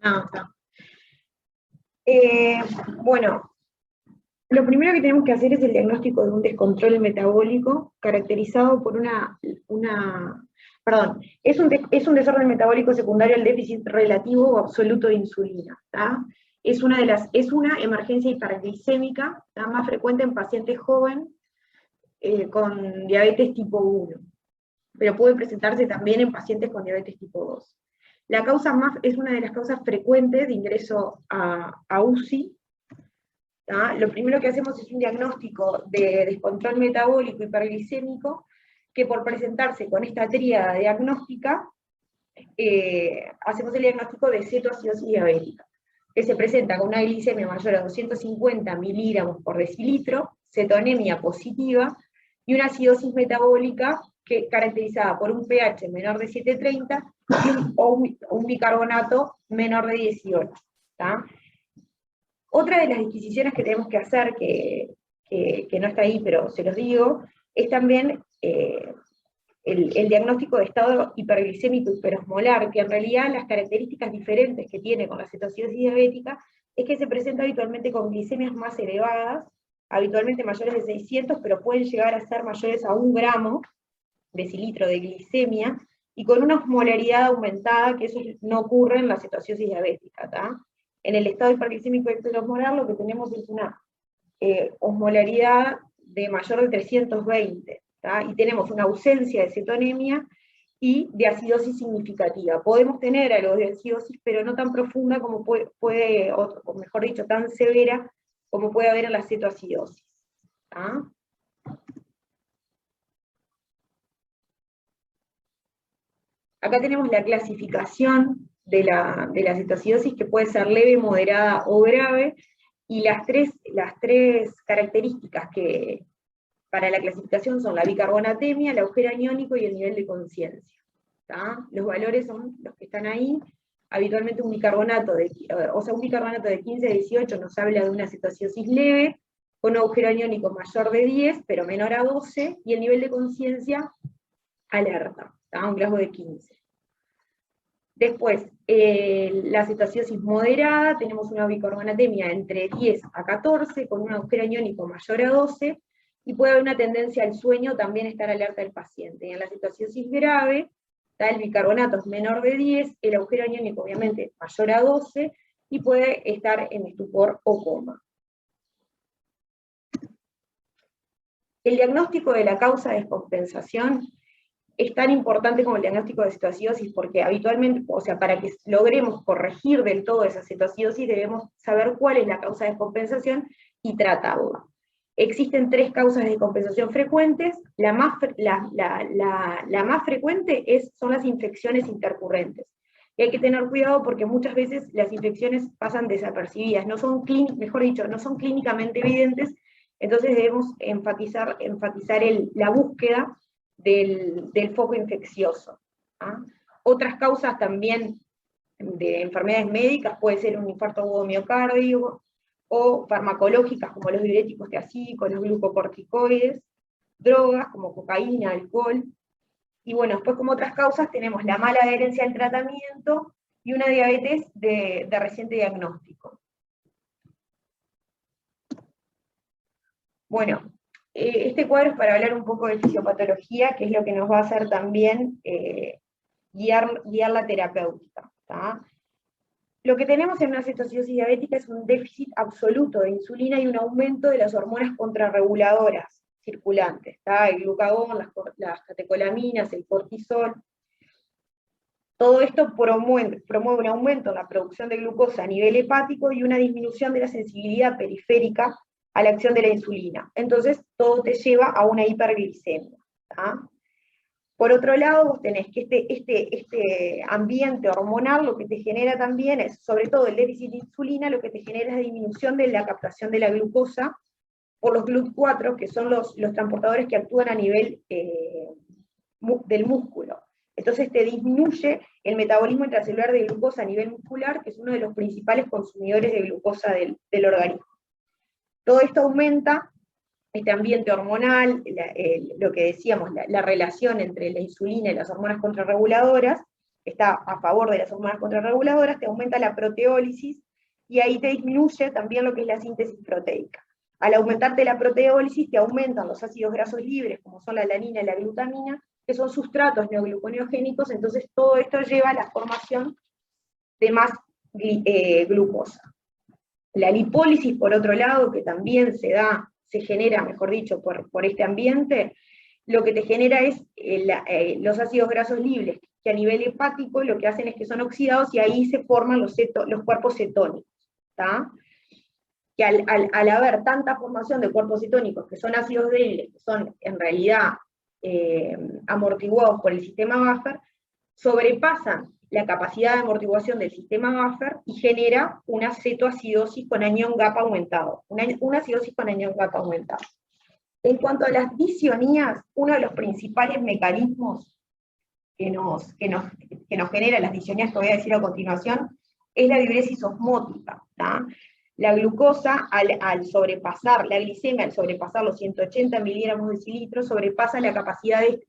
Está. Bueno, lo primero que tenemos que hacer es el diagnóstico de un descontrol metabólico caracterizado por es un desorden metabólico secundario al déficit relativo o absoluto de insulina. Es una emergencia hiperglicémica más frecuente en pacientes jóvenes con diabetes tipo 1, pero puede presentarse también en pacientes con diabetes tipo 2. Es una de las causas frecuentes de ingreso a UCI. Lo primero que hacemos es un diagnóstico de descontrol metabólico hiperglicémico, que por presentarse con esta tríada diagnóstica, hacemos el diagnóstico de cetoacidosis diabética, que se presenta con una glicemia mayor a 250 miligramos por decilitro, cetonemia positiva, y una acidosis metabólica caracterizada por un pH menor de 7,30 o un bicarbonato menor de 18. Otra de las disquisiciones que tenemos que hacer, que no está ahí, pero se los digo, es también el diagnóstico de estado hiperglicémico hiperosmolar, que en realidad las características diferentes que tiene con la cetoacidosis diabética es que se presenta habitualmente con glicemias más elevadas, habitualmente mayores de 600, pero pueden llegar a ser mayores a 1 gramo decilitro de glicemia, y con una osmolaridad aumentada, que eso no ocurre en la cetoacidosis diabética. En el estado hiperglicémico hiperosmolar lo que tenemos es una osmolaridad de mayor de 320, y tenemos una ausencia de cetonemia y de acidosis significativa. Podemos tener algo de acidosis, pero no tan profunda como puede, o mejor dicho, tan severa como puede haber en la cetoacidosis. Acá tenemos la clasificación de la cetoacidosis, que puede ser leve, moderada o grave, y las tres características que para la clasificación son la bicarbonatemia, el agujero aniónico y el nivel de conciencia. Los valores son los que están ahí. Habitualmente un bicarbonato de 15 a 18 nos habla de una cetoacidosis leve, con un agujero aniónico mayor de 10, pero menor a 12, y el nivel de conciencia alerta, un grado de 15. Después, la cetoacidosis moderada, tenemos una bicarbonatemia entre 10 a 14, con un agujero aniónico mayor a 12, y puede haber una tendencia al sueño, también estar alerta el paciente. Y en la cetoacidosis grave, el bicarbonato es menor de 10, el agujero aniónico obviamente mayor a 12, y puede estar en estupor o coma. El diagnóstico de la causa de descompensación es tan importante como el diagnóstico de cetoacidosis, porque habitualmente, para que logremos corregir del todo esa cetoacidosis, debemos saber cuál es la causa de descompensación y tratarla. Existen 3 causas de descompensación frecuentes. La más frecuente son las infecciones intercurrentes. Y hay que tener cuidado porque muchas veces las infecciones pasan desapercibidas, no son clínicamente evidentes, entonces debemos enfatizar la búsqueda del foco infeccioso. Otras causas también de enfermedades médicas puede ser un infarto agudo de miocardio, o farmacológicas como los diuréticos tiacídicos, los glucocorticoides, drogas como cocaína, alcohol, y bueno, después como otras causas tenemos la mala adherencia al tratamiento y una diabetes de reciente diagnóstico. Bueno, este cuadro es para hablar un poco de fisiopatología, que es lo que nos va a hacer también guiar la terapéutica. Lo que tenemos en una cetoacidosis diabética es un déficit absoluto de insulina y un aumento de las hormonas contrarreguladoras circulantes, el glucagón, las catecolaminas, el cortisol. Todo esto promueve un aumento en la producción de glucosa a nivel hepático y una disminución de la sensibilidad periférica a la acción de la insulina. Entonces, todo te lleva a una hiperglicemia. Por otro lado, vos tenés que este ambiente hormonal lo que te genera también es, sobre todo el déficit de insulina, lo que te genera es disminución de la captación de la glucosa por los GLUT4, que son los transportadores que actúan a nivel del músculo. Entonces te disminuye el metabolismo intracelular de glucosa a nivel muscular, que es uno de los principales consumidores de glucosa del organismo. Todo esto aumenta este ambiente hormonal, lo que decíamos, la relación entre la insulina y las hormonas contrarreguladoras, está a favor de las hormonas contrarreguladoras, te aumenta la proteólisis, y ahí te disminuye también lo que es la síntesis proteica. Al aumentarte la proteólisis, te aumentan los ácidos grasos libres, como son la alanina y la glutamina, que son sustratos neogluconeogénicos, entonces todo esto lleva a la formación de más glucosa. La lipólisis, por otro lado, que también se genera, mejor dicho, por este ambiente, lo que te genera es los ácidos grasos libres, que a nivel hepático lo que hacen es que son oxidados y ahí se forman los cuerpos cetónicos, ¿tá? Que al haber tanta formación de cuerpos cetónicos, que son ácidos débiles, que son en realidad amortiguados por el sistema buffer, sobrepasan la capacidad de amortiguación del sistema buffer y genera una cetoacidosis con anión GAPA aumentado, una acidosis con anión GAPA aumentado. En cuanto a las disonías, uno de los principales mecanismos que nos genera las disonías que voy a decir a continuación es la diuresis osmótica, ¿tá? La glucosa, al sobrepasar, la glicemia al sobrepasar los 180 miligramos de decilitro, sobrepasa la capacidad de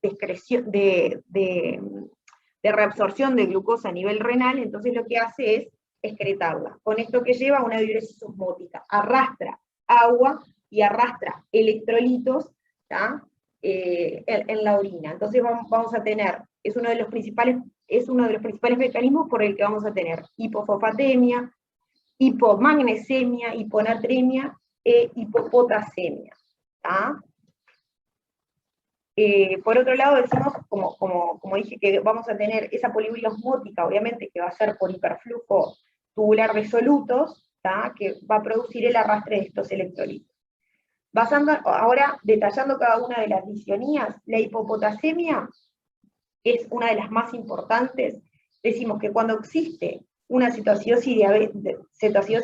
reabsorción de glucosa a nivel renal, entonces lo que hace es excretarla. Con esto que lleva a una diuresis osmótica, arrastra agua y arrastra electrolitos, en la orina. Entonces vamos a tener, es uno de los principales mecanismos por el que vamos a tener hipofosfatemia, hipomagnesemia, hiponatremia e hipopotasemia. Por otro lado, decimos, como dije, que vamos a tener esa poliuria osmótica, obviamente, que va a ser por hiperflujo tubular de solutos, que va a producir el arrastre de estos electrolitos. Ahora, detallando cada una de las disonías, la hipopotasemia es una de las más importantes. Decimos que cuando existe una cetoacidosis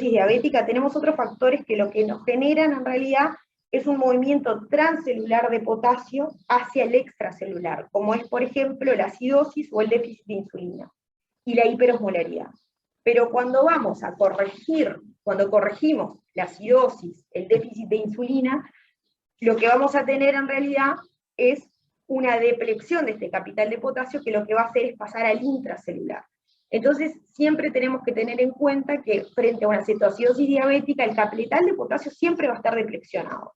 diabética, tenemos otros factores que lo que nos generan en realidad es un movimiento transcelular de potasio hacia el extracelular, como es, por ejemplo, la acidosis o el déficit de insulina, y la hiperosmolaridad. Pero cuando corregimos la acidosis, el déficit de insulina, lo que vamos a tener en realidad es una depleción de este capital de potasio, que lo que va a hacer es pasar al intracelular. Entonces, siempre tenemos que tener en cuenta que frente a una cetoacidosis diabética, el capital de potasio siempre va a estar deplexionado.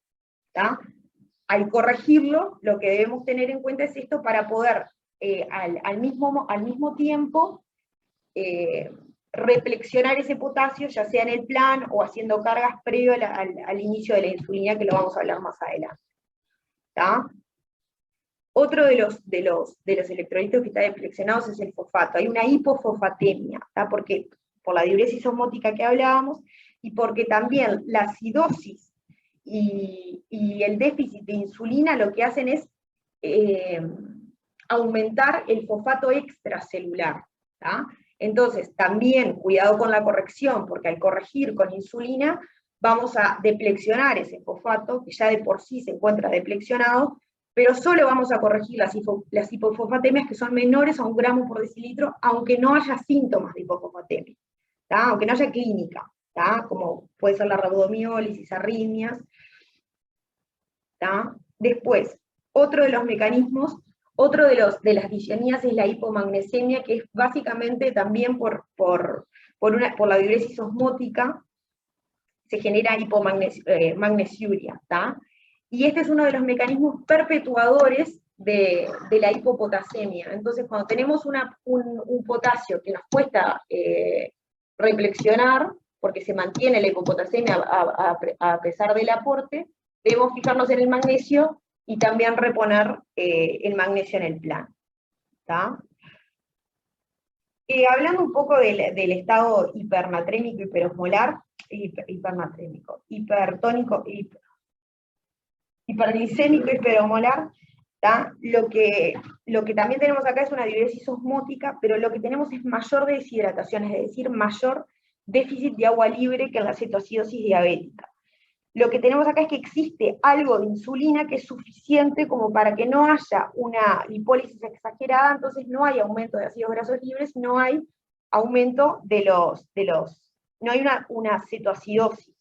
Al corregirlo, lo que debemos tener en cuenta es esto para poder al mismo tiempo reflexionar ese potasio, ya sea en el plan o haciendo cargas previo al inicio de la insulina, que lo vamos a hablar más adelante. Otro de los electrolitos que está deflexionados es el fosfato. Hay una hipofosfatemia, porque por la diuresis osmótica que hablábamos, y porque también la acidosis y el déficit de insulina lo que hacen es aumentar el fosfato extracelular. Entonces, también cuidado con la corrección, porque al corregir con insulina, vamos a deplexionar ese fosfato, que ya de por sí se encuentra deplexionado, pero solo vamos a corregir las hipofosfatemias que son menores a 1 gramo por decilitro, aunque no haya síntomas de hipofosfatemia, aunque no haya clínica, como puede ser la rhabdomiólisis, arritmias. Después, otro de los mecanismos, de las disonías es la hipomagnesemia, que es básicamente también por la diuresis osmótica, se genera hipomagnesiuria, y este es uno de los mecanismos perpetuadores de la hipopotasemia. Entonces, cuando tenemos un potasio que nos cuesta reflexionar, porque se mantiene la hipopotasemia a pesar del aporte, debemos fijarnos en el magnesio y también reponer el magnesio en el plan. Hablando un poco del estado hipernatrémico, hiperosmolar, hipernatrémico, hipertónico, hiperglicémico, hiperosmolar, lo que también tenemos acá es una diuresis osmótica, pero lo que tenemos es mayor deshidratación, es decir, mayor déficit de agua libre que en la cetoacidosis diabética. Lo que tenemos acá es que existe algo de insulina que es suficiente como para que no haya una lipólisis exagerada, entonces no hay aumento de ácidos grasos libres, no hay aumento no hay una cetoacidosis,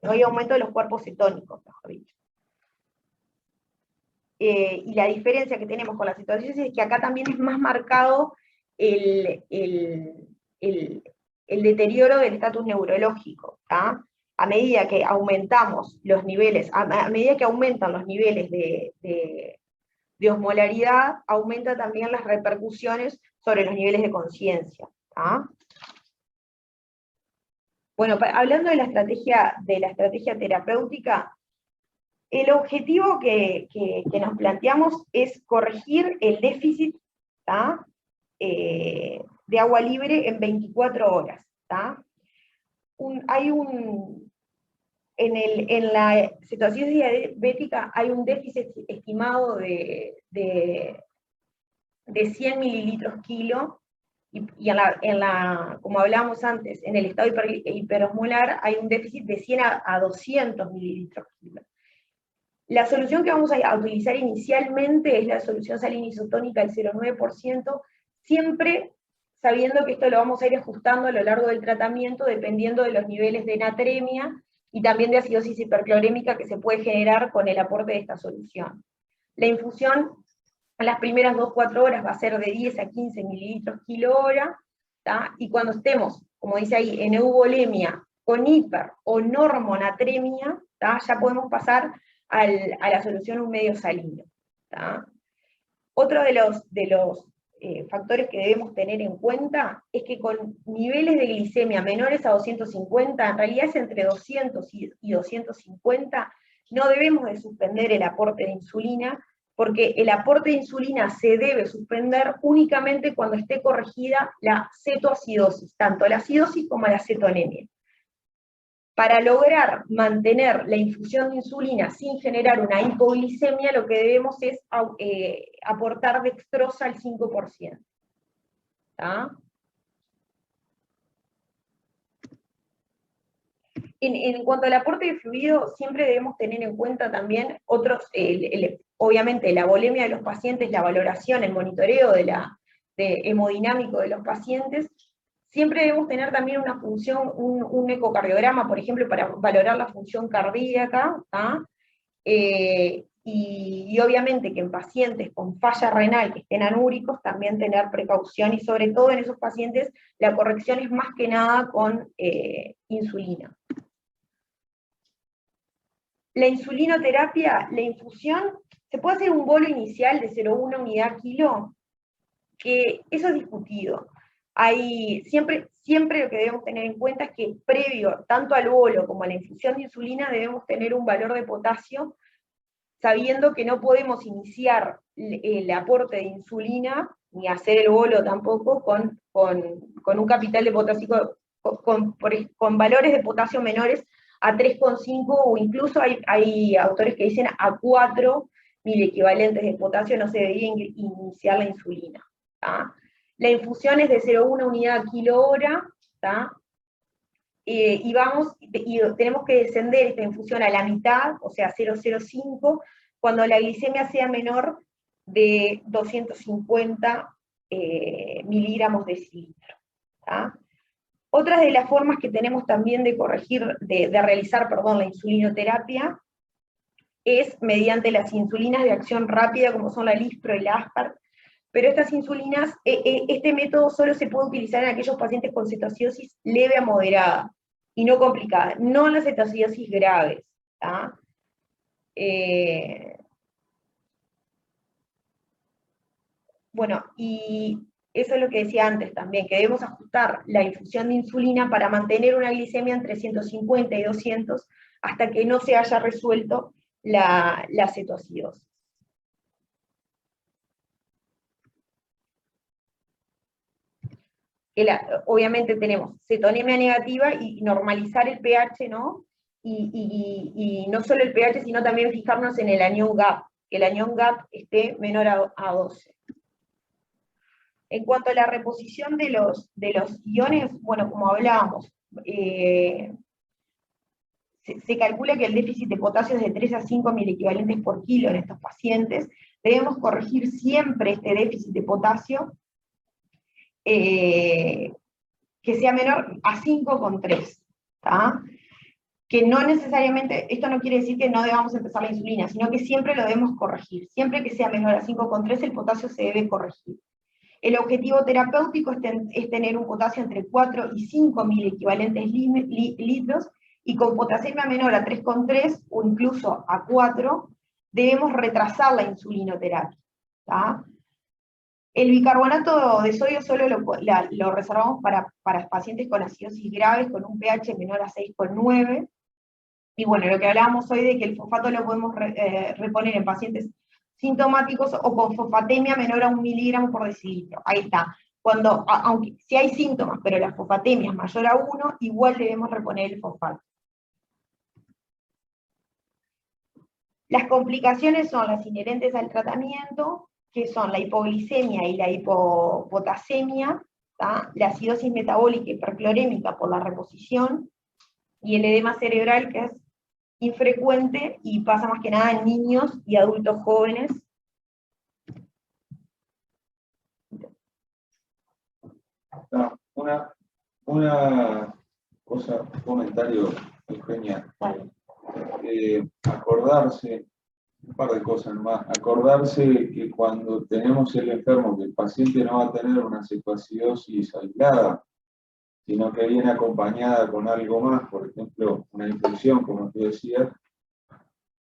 no hay aumento de los cuerpos cetónicos, mejor dicho. Y la diferencia que tenemos con la cetoacidosis es que acá también es más marcado el deterioro del estatus neurológico, ¿tá? A medida que aumentamos los niveles, a medida que aumentan los niveles de osmolaridad, aumenta también las repercusiones sobre los niveles de conciencia. Bueno, hablando de la estrategia terapéutica, el objetivo que nos planteamos es corregir el déficit de agua libre en 24 horas. En la cetoacidosis diabética hay un déficit estimado de 100 mililitros kilo, y como hablábamos antes, en el estado hiperosmolar hay un déficit de 100 a 200 mililitros kilo. La solución que vamos a utilizar inicialmente es la solución salina isotónica del 0,9%, siempre sabiendo que esto lo vamos a ir ajustando a lo largo del tratamiento, dependiendo de los niveles de natremia, y también de acidosis hiperclorémica que se puede generar con el aporte de esta solución. La infusión en las primeras 2-4 horas va a ser de 10 a 15 mililitros kilo hora, y cuando estemos, como dice ahí, en euvolemia, con hiper o normonatremia, ya podemos pasar a la solución un medio salino. Otro de los factores que debemos tener en cuenta es que con niveles de glicemia menores a 250, en realidad es entre 200 y 250, no debemos de suspender el aporte de insulina, porque el aporte de insulina se debe suspender únicamente cuando esté corregida la cetoacidosis, tanto la acidosis como la cetonemia. Para lograr mantener la infusión de insulina sin generar una hipoglicemia, lo que debemos es aportar dextrosa al 5%. En cuanto al aporte de fluido, siempre debemos tener en cuenta también otros, obviamente la volemia de los pacientes, la valoración, el monitoreo de hemodinámico de los pacientes. Siempre debemos tener también una función, un ecocardiograma, por ejemplo, para valorar la función cardíaca, y obviamente que en pacientes con falla renal que estén anúricos, también tener precaución, y sobre todo en esos pacientes la corrección es más que nada con insulina. La insulinoterapia, la infusión, se puede hacer un bolo inicial de 0,1 unidad kilo, que eso es discutido. Siempre lo que debemos tener en cuenta es que previo tanto al bolo como a la infusión de insulina debemos tener un valor de potasio, sabiendo que no podemos iniciar el aporte de insulina, ni hacer el bolo tampoco, con un capital de potasio, con valores de potasio menores a 3,5, o incluso hay autores que dicen a 4 miliequivalentes de potasio no se debería iniciar la insulina. La infusión es de 0,1 unidad kilo hora, y tenemos que descender esta infusión a la mitad, o sea 0,05, cuando la glicemia sea menor de 250 miligramos de decilitro. Otra de las formas que tenemos también de realizar la insulinoterapia es mediante las insulinas de acción rápida, como son la Lispro y la Aspart. Pero estas insulinas, este método solo se puede utilizar en aquellos pacientes con cetoacidosis leve a moderada, y no complicada, no en las cetoacidosis graves. Bueno, y eso es lo que decía antes también, que debemos ajustar la infusión de insulina para mantener una glicemia entre 150 y 200 hasta que no se haya resuelto la cetoacidosis. Obviamente tenemos cetonemia negativa y normalizar el pH, ¿no? Y no solo el pH, sino también fijarnos en el anion gap, que el anion gap esté menor a 12. En cuanto a la reposición de los iones, bueno, como hablábamos, se calcula que el déficit de potasio es de 3 a 5 miliequivalentes por kilo en estos pacientes. Debemos corregir siempre este déficit de potasio, que sea menor a 5,3, que no necesariamente, esto no quiere decir que no debamos empezar la insulina, sino que siempre lo debemos corregir, siempre que sea menor a 5,3 el potasio se debe corregir. El objetivo terapéutico es tener un potasio entre 4 y 5.000 equivalentes litros, y con potasemia menor a 3,3 o incluso a 4, debemos retrasar la insulinoterapia. ¿Tá? El bicarbonato de sodio solo lo reservamos para pacientes con acidosis graves, con un pH menor a 6,9. Y bueno, lo que hablábamos hoy de que el fosfato lo podemos reponer en pacientes sintomáticos o con fosfatemia menor a 1 miligramo por decilitro. Ahí está. Aunque si hay síntomas, pero la fosfatemia es mayor a 1, igual debemos reponer el fosfato. Las complicaciones son las inherentes al tratamiento, que son la hipoglicemia y la hipopotasemia, ¿tá? La acidosis metabólica hiperclorémica por la reposición, y el edema cerebral, que es infrecuente y pasa más que nada en niños y adultos jóvenes. No, una cosa, un comentario, Eugenia. Vale. Acordarse, un par de cosas más, acordarse que cuando tenemos el enfermo, que el paciente no va a tener una cetoacidosis aislada, sino que viene acompañada con algo más, por ejemplo, una infección, como tú decías,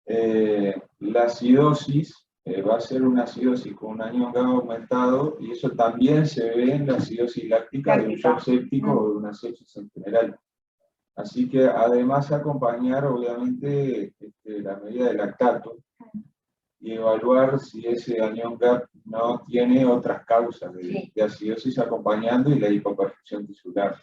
la acidosis va a ser una acidosis con un anión GABA aumentado, y eso también se ve en la acidosis láctica de un shock séptico o de una sepsis en general. Así que además acompañar obviamente la medida de lactato y evaluar si ese anión GAP no tiene otras causas de acidosis acompañando, y la hipoperfusión tisular.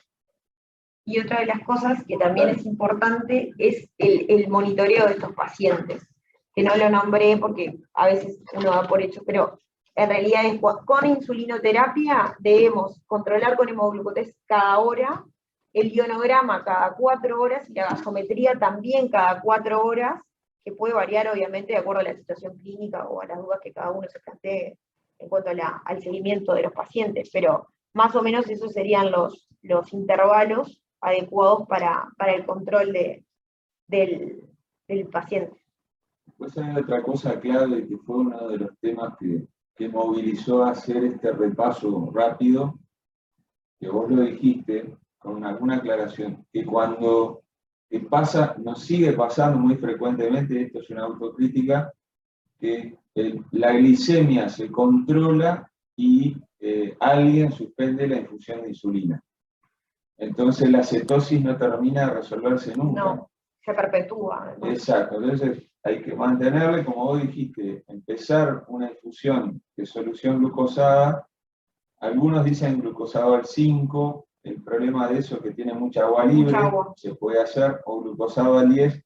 Y otra de las cosas que también es importante es el monitoreo de estos pacientes, que no lo nombré porque a veces uno da por hecho, pero en realidad es con insulinoterapia debemos controlar con hemoglucotest cada hora, el ionograma cada 4 horas y la gasometría también cada 4 horas, que puede variar obviamente de acuerdo a la situación clínica o a las dudas que cada uno se plantee en cuanto al seguimiento de los pacientes, pero más o menos esos serían los intervalos adecuados para el control del paciente. Pues hay otra cosa clave que fue uno de los temas que movilizó a hacer este repaso rápido, que vos lo dijiste con alguna aclaración, que cuando pasa, nos sigue pasando muy frecuentemente, esto es una autocrítica, que la glicemia se controla y alguien suspende la infusión de insulina. Entonces la cetosis no termina de resolverse nunca. No, se perpetúa. ¿No? Exacto, entonces hay que mantenerle, como vos dijiste, empezar una infusión de solución glucosada. Algunos dicen glucosado al 5, el problema de eso es que tiene mucha agua libre, se puede hacer, o glucosado al 10,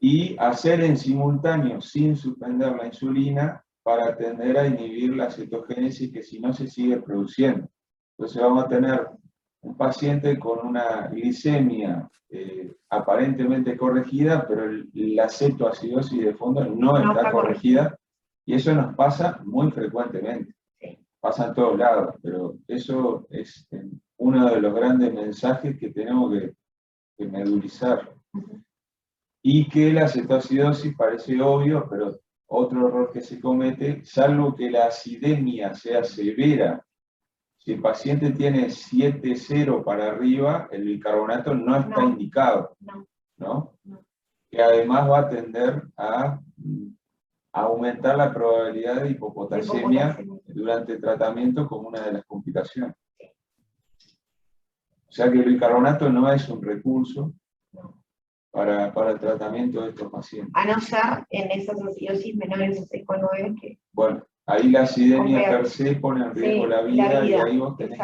y hacer en simultáneo, sin suspender la insulina, para tender a inhibir la cetogénesis, que si no se sigue produciendo. Entonces vamos a tener un paciente con una glicemia aparentemente corregida, pero la cetoacidosis de fondo no está corregida, y eso nos pasa muy frecuentemente. Sí. Pasa en todos lados, pero eso es uno de los grandes mensajes que tenemos que medulizar. Y que la cetoacidosis parece obvio, pero otro error que se comete, salvo que la acidemia sea severa. Si el paciente tiene 7,0 para arriba, el bicarbonato no está indicado, ¿no? Que además va a tender a aumentar la probabilidad de hipopotasemia durante el tratamiento como una de las complicaciones. O sea que el bicarbonato no es un recurso para el tratamiento de estos pacientes. A no ser en esas acidosis menores a 6,9 que... Bueno, ahí la acidemia per se pone en riesgo la vida, y ahí vos tenés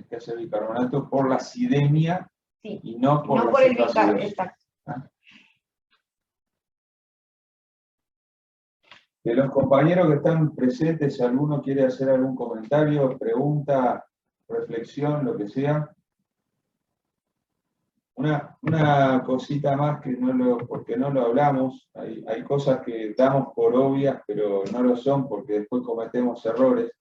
que hacer bicarbonato por la acidemia y no por el bicarbonato. Exacto. ¿Ah? De los compañeros que están presentes, si alguno quiere hacer algún comentario, pregunta, reflexión, lo que sea. Una cosita más que porque no lo hablamos, hay cosas que damos por obvias, pero no lo son porque después cometemos errores,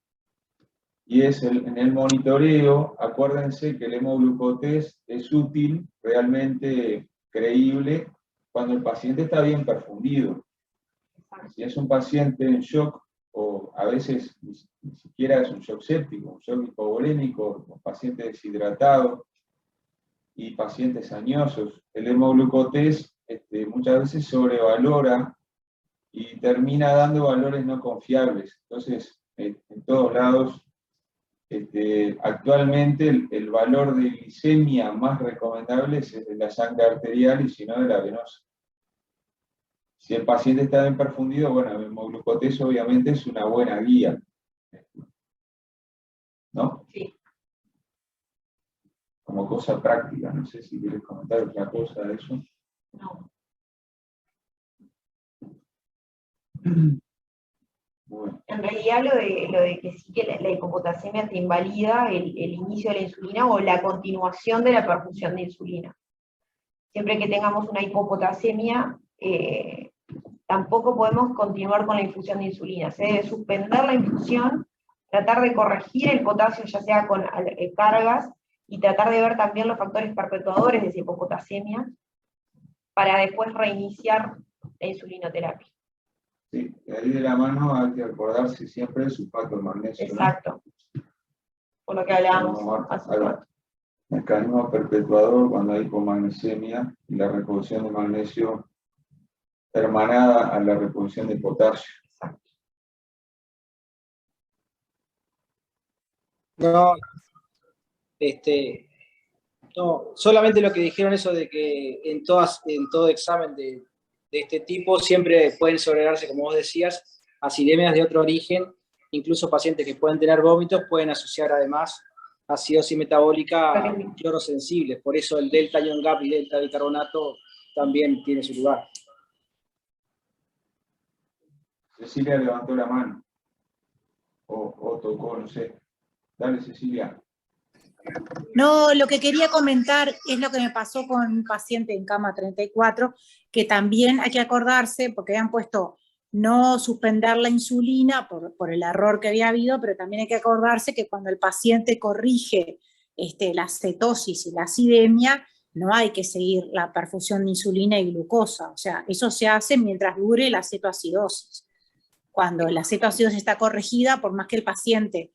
y es en el monitoreo. Acuérdense que el hemoglucotest es útil, realmente creíble, cuando el paciente está bien perfundido. Si es un paciente en shock, o a veces ni siquiera es un shock séptico, un shock hipovolémico, con pacientes deshidratados y pacientes añosos. El hemoglucotés muchas veces sobrevalora y termina dando valores no confiables. Entonces, en todos lados, actualmente el valor de glicemia más recomendable es el de la sangre arterial y si no de la venosa. Si el paciente está bien perfundido, bueno, el hemoglucotés obviamente es una buena guía, ¿no? Sí. Como cosa práctica, no sé si quieres comentar otra cosa de eso. No. Bueno. En realidad lo de que sí que la hipopotasemia te invalida el inicio de la insulina o la continuación de la perfusión de insulina. Siempre que tengamos una hipopotasemia, tampoco podemos continuar con la infusión de insulina. Se debe suspender la infusión, tratar de corregir el potasio, ya sea con cargas, y tratar de ver también los factores perpetuadores de esa hipopotasemia, para después reiniciar la insulinoterapia. Sí, de ahí de la mano hay que recordarse siempre el sulfato de magnesio. Exacto. ¿No? Por lo que hablábamos hace un rato. Mecanismo perpetuador cuando hay hipomagnesemia y la reposición de magnesio hermanada a la reposición de potasio. Exacto. No, no, solamente lo que dijeron eso de que en todo examen de este tipo siempre pueden segregarse, como vos decías, acidemias de otro origen, incluso pacientes que pueden tener vómitos pueden asociar además acidosis metabólica clorosensibles, por eso el delta ion gap y delta bicarbonato también tiene su lugar. Cecilia levantó la mano, o tocó, no sé. Dale, Cecilia. No, lo que quería comentar es lo que me pasó con un paciente en cama 34, que también hay que acordarse, porque habían puesto no suspender la insulina por el error que había habido, pero también hay que acordarse que cuando el paciente corrige la cetosis y la acidemia, no hay que seguir la perfusión de insulina y glucosa, o sea, eso se hace mientras dure la cetoacidosis. Cuando la cetoacidosis está corregida, por más que el paciente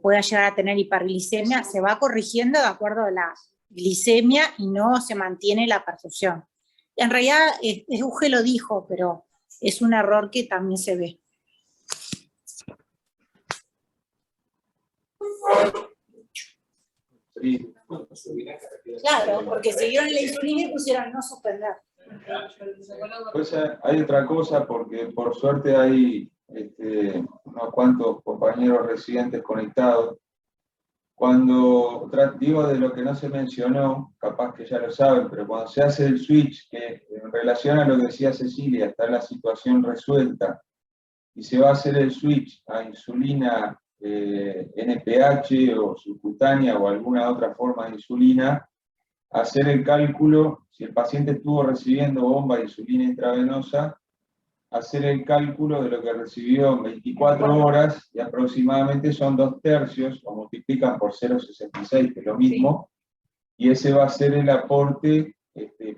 pueda llegar a tener hiperglicemia, se va corrigiendo de acuerdo a la glicemia y no se mantiene la perfusión. En realidad, Euge lo dijo, pero es un error que también se ve. Sí. Claro, porque siguieron la insulina y pusieron no suspender. Pues hay otra cosa, porque por suerte hay unos cuantos compañeros residentes conectados. Cuando digo de lo que no se mencionó, capaz que ya lo saben, pero cuando se hace el switch, que en relación a lo que decía Cecilia, está la situación resuelta, y se va a hacer el switch a insulina NPH o subcutánea o alguna otra forma de insulina, hacer el cálculo, si el paciente estuvo recibiendo bomba de insulina intravenosa, hacer el cálculo de lo que recibió en 24 horas, y aproximadamente son 2/3, o multiplican por 0,66, que es lo mismo, y ese va a ser el aporte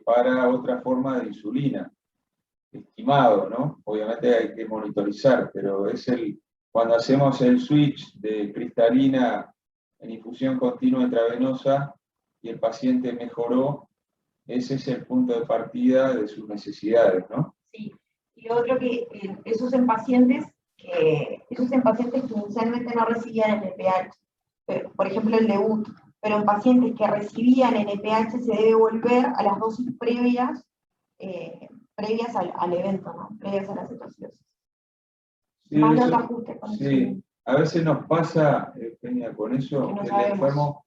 para otra forma de insulina, estimado, ¿no? Obviamente hay que monitorizar, pero es cuando hacemos el switch de cristalina en infusión continua intravenosa, y el paciente mejoró, ese es el punto de partida de sus necesidades, ¿no? Sí. Y lo otro que esos en pacientes que inicialmente no recibían NPH, pero, por ejemplo el debut, pero en pacientes que recibían NPH se debe volver a las dosis previas al evento, ¿no? Previas a la cetoacidosis. Sí, Más eso, los ajustes con sí. A veces nos pasa, Eugenia, con eso, que no el sabemos. enfermo,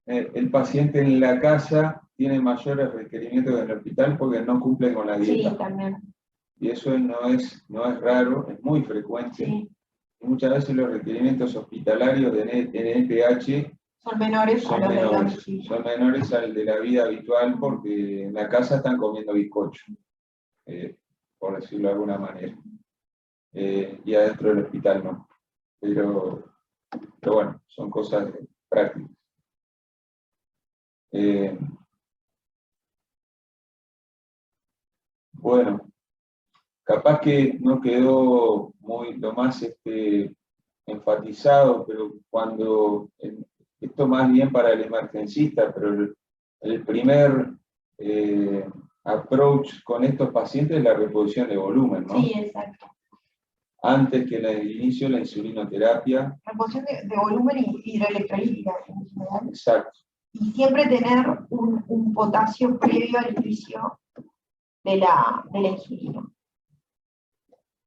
el paciente en la casa tiene mayores requerimientos que en el hospital porque no cumple con la dieta. Sí, también. Y eso no es raro, es muy frecuente. Sí. Y muchas veces los requerimientos hospitalarios de NPH Son menores a los del domicilio. son menores al de la vida habitual porque en la casa están comiendo bizcocho, por decirlo de alguna manera. Y adentro del hospital no. Pero bueno, son cosas prácticas. Bueno, capaz que no quedó lo más enfatizado, pero cuando, esto más bien para el emergencista, pero el primer approach con estos pacientes es la reposición de volumen, ¿no? Sí, exacto. Antes que el inicio de la insulinoterapia. Reposición de volumen y hidroelectrolítica en general. Exacto. Y siempre tener un potasio previo al inicio de la insulina.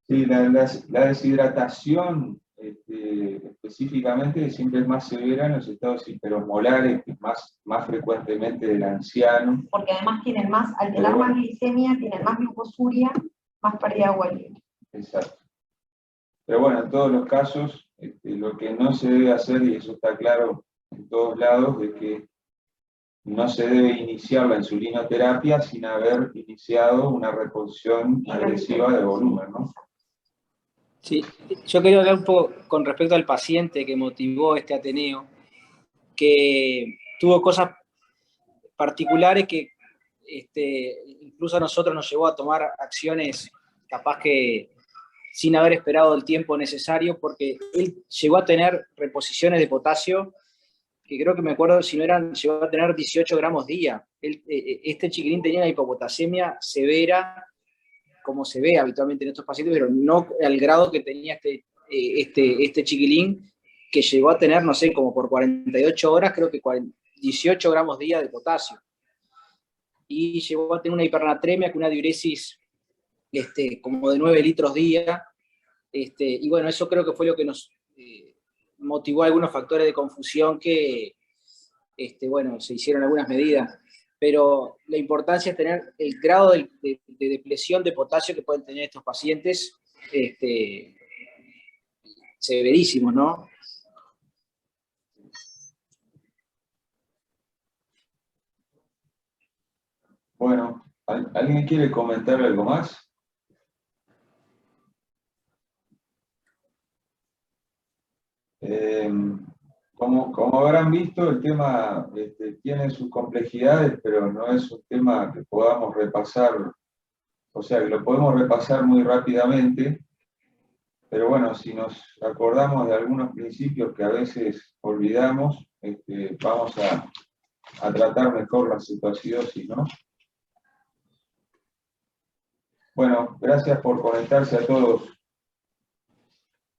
Sí, la deshidratación específicamente siempre es más severa en los estados hiperosmolares, que es más frecuentemente del anciano. Porque además tienen más, al tener más glicemia, tienen más glucosuria, más pérdida de agua libre. Exacto. Pero bueno, en todos los casos, lo que no se debe hacer, y eso está claro en todos lados, es que no se debe iniciar la insulinoterapia sin haber iniciado una reposición agresiva de volumen, ¿no? Sí, yo quería hablar un poco con respecto al paciente que motivó este Ateneo, que tuvo cosas particulares que incluso a nosotros nos llevó a tomar acciones capaz que sin haber esperado el tiempo necesario, porque él llegó a tener reposiciones de potasio, que creo que me acuerdo, si no eran, llegó a tener 18 gramos día. Este chiquilín tenía una hipopotasemia severa, como se ve habitualmente en estos pacientes, pero no al grado que tenía este chiquilín, que llegó a tener, no sé, como por 48 horas, creo que 18 gramos día de potasio. Y llegó a tener una hipernatremia con una diuresis como de 9 litros día. Y bueno, eso creo que fue lo que nos motivó a algunos factores de confusión que, bueno, se hicieron algunas medidas. Pero la importancia es tener el grado de depresión de potasio que pueden tener estos pacientes, severísimos, ¿no? Bueno, ¿alguien quiere comentar algo más? Como habrán visto, el tema tiene sus complejidades, pero no es un tema que podamos repasar, o sea, que lo podemos repasar muy rápidamente, pero bueno, si nos acordamos de algunos principios que a veces olvidamos, vamos a tratar mejor la cetoacidosis, ¿no? Bueno, gracias por conectarse a todos.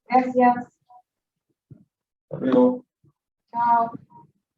Gracias. Hasta luego. Chao.